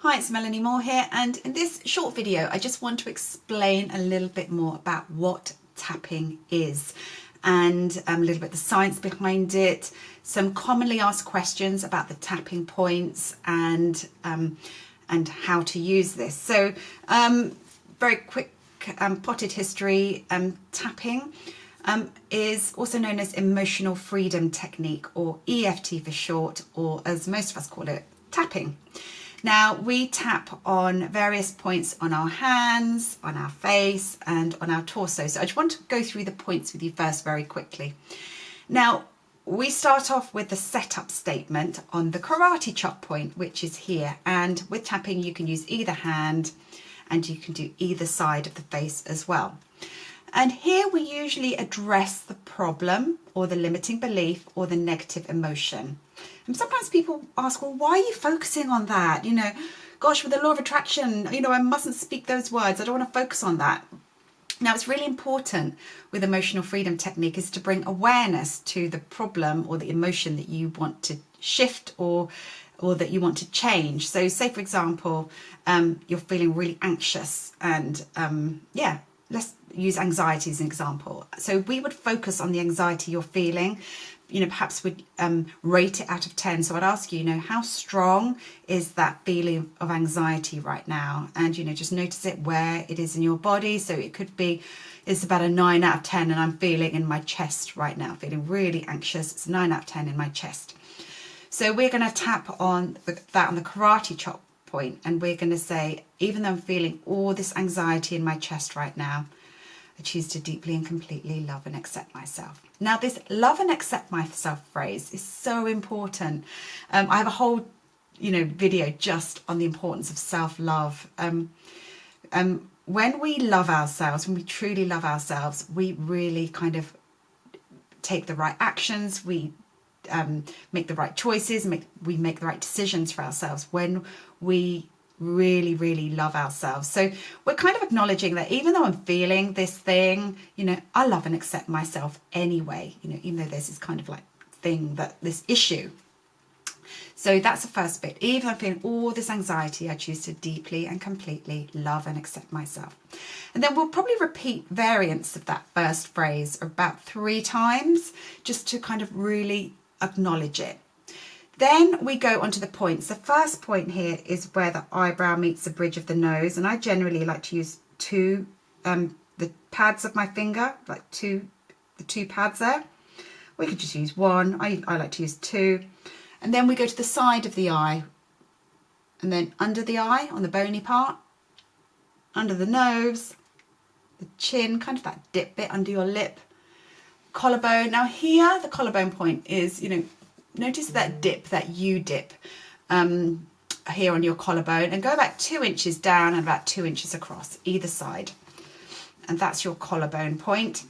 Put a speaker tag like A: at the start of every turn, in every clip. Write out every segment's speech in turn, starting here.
A: Hi, it's Melanie Moore here, and in this short video I just want to explain a little bit more about what tapping is and a little bit the science behind it, some commonly asked questions about the tapping points and how to use this. So very quick potted history, tapping is also known as emotional freedom technique, or EFT for short, or as most of us call it, tapping. Now, we tap on various points on our hands, on our face, and on our torso. So I just want to go through the points with you first very quickly. Now, we start off with the setup statement on the karate chop point, which is here. And with tapping, you can use either hand and you can do either side of the face as well. And here we usually address the problem or the limiting belief or the negative emotion. And sometimes people ask, well, why are you focusing on that? You know, gosh, with the law of attraction, you know, I mustn't speak those words. I don't want to focus on that. Now, it's really important with emotional freedom technique is to bring awareness to the problem or the emotion that you want to shift or that you want to change. So say, for example, you're feeling really anxious and let's use anxiety as an example. So we would focus on the anxiety you're feeling. You know, perhaps we'd rate it out of 10. So I'd ask you, you know, how strong is that feeling of anxiety right now? And, you know, just notice it where it is in your body. So it could be, it's about a 9 out of 10 and I'm feeling in my chest right now, feeling really anxious. It's a 9 out of 10 in my chest. So we're going to tap on that on the karate chop point, and we're going to say, even though I'm feeling all this anxiety in my chest right now, I choose to deeply and completely love and accept myself. Now, this love and accept myself phrase is so important. I have a whole, video just on the importance of self-love. When we love ourselves, when we truly love ourselves, we really kind of take the right actions. We make the right choices. We make the right decisions for ourselves when we really, really love ourselves. So we're kind of acknowledging that even though I'm feeling this thing, I love and accept myself anyway, even though there's this kind of like thing, this issue. So that's the first bit. Even though I'm feeling all this anxiety, I choose to deeply and completely love and accept myself. And then we'll probably repeat variants of that first phrase about 3 times, just to kind of really acknowledge it. Then we go on to the points. The first point here is where the eyebrow meets the bridge of the nose. And I generally like to use the pads of my finger, like the two pads there. We could just use 1. I like to use 2. And then we go to the side of the eye. And then under the eye, on the bony part, under the nose, the chin, kind of that dip bit under your lip, collarbone. Now here, the collarbone point is, notice that dip, that U dip here on your collarbone, and go about 2 inches down and about 2 inches across either side. And that's your collarbone point.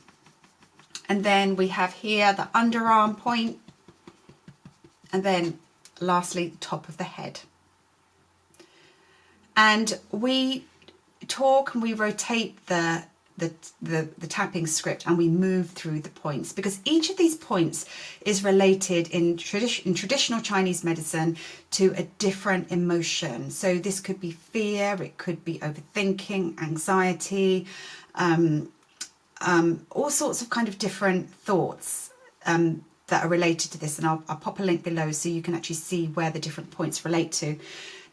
A: And then we have here the underarm point. And then lastly, top of the head. And we talk and we rotate the tapping script, and we move through the points, because each of these points is related in traditional Chinese medicine to a different emotion. So this could be fear, it could be overthinking, anxiety, all sorts of kind of different thoughts that are related to this. And I'll pop a link below so you can actually see where the different points relate to.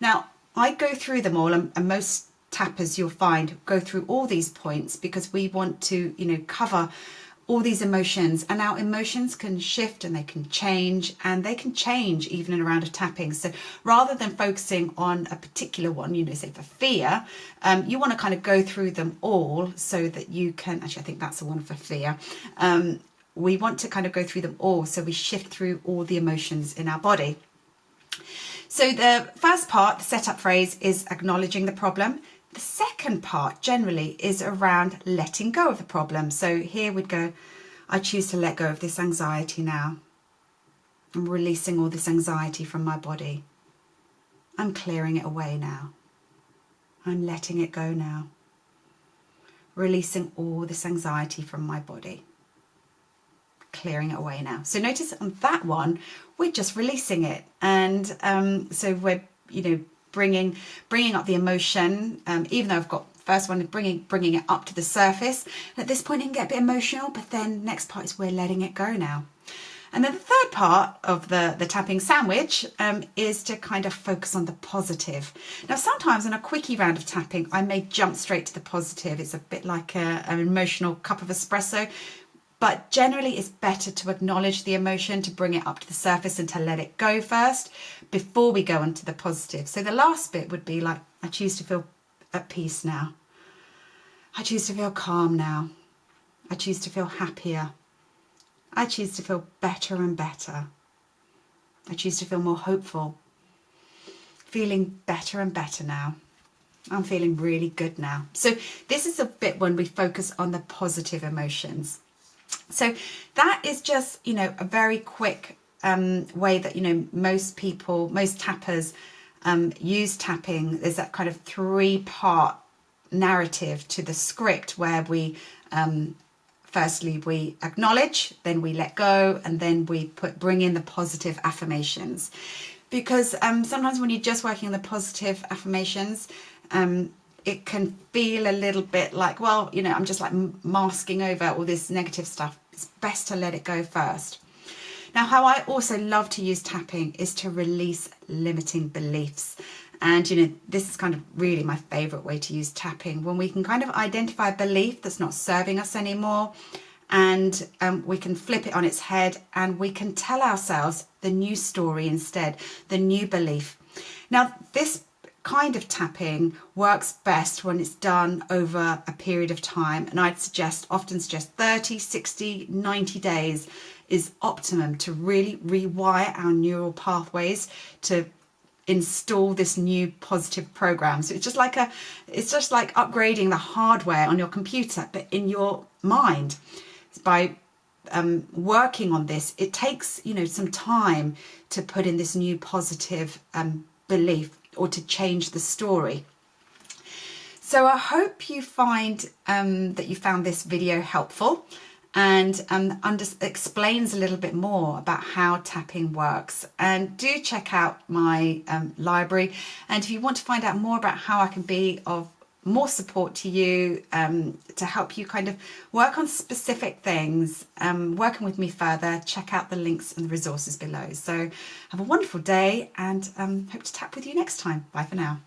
A: Now, I go through them all, and most tappers you'll find go through all these points because we want to cover all these emotions, and our emotions can shift and they can change, and they can change even in a round of tapping. So rather than focusing on a particular one, say for fear, you want to kind of go through them all so that you can actually, I think that's the one for fear. We want to kind of go through them all so we shift through all the emotions in our body. So the first part, the setup phrase, is acknowledging the problem. The second part generally is around letting go of the problem. So here we'd go, I choose to let go of this anxiety now. I'm releasing all this anxiety from my body. I'm clearing it away now. I'm letting it go now. Releasing all this anxiety from my body. Clearing it away now. So notice on that one, we're just releasing it. And so we're, bringing up the emotion, even though I've got first one bringing it up to the surface. And at this point it can get a bit emotional, but then next part is we're letting it go now. And then the third part of the tapping sandwich is to kind of focus on the positive. Now, sometimes in a quickie round of tapping, I may jump straight to the positive. It's a bit like an emotional cup of espresso, but generally it's better to acknowledge the emotion, to bring it up to the surface and to let it go first before we go on to the positive. So the last bit would be like, I choose to feel at peace now. I choose to feel calm now. I choose to feel happier. I choose to feel better and better. I choose to feel more hopeful. Feeling better and better now. I'm feeling really good now. So this is a bit when we focus on the positive emotions. So that is just, a very quick way that, most tappers use tapping. There's that kind of 3-part narrative to the script where we firstly we acknowledge, then we let go, and then we bring in the positive affirmations. Because sometimes when you're just working on the positive affirmations, it can feel a little bit like, well, I'm just like masking over all this negative stuff. It's best to let it go first. Now, how I also love to use tapping is to release limiting beliefs. And, this is kind of really my favorite way to use tapping, when we can kind of identify a belief that's not serving us anymore, and we can flip it on its head and we can tell ourselves the new story instead, the new belief. Now, this kind of tapping works best when it's done over a period of time. And I'd often suggest 30, 60, 90 days is optimum to really rewire our neural pathways to install this new positive program. So it's just like upgrading the hardware on your computer, but in your mind. By working on this, it takes some time to put in this new positive belief, or to change the story. So I hope you find that you found this video helpful, and explains a little bit more about how tapping works. And do check out my library, and if you want to find out more about how I can be of more support to you, to help you kind of work on specific things, working with me further, check out the links and the resources below. So have a wonderful day, and hope to tap with you next time. Bye for now.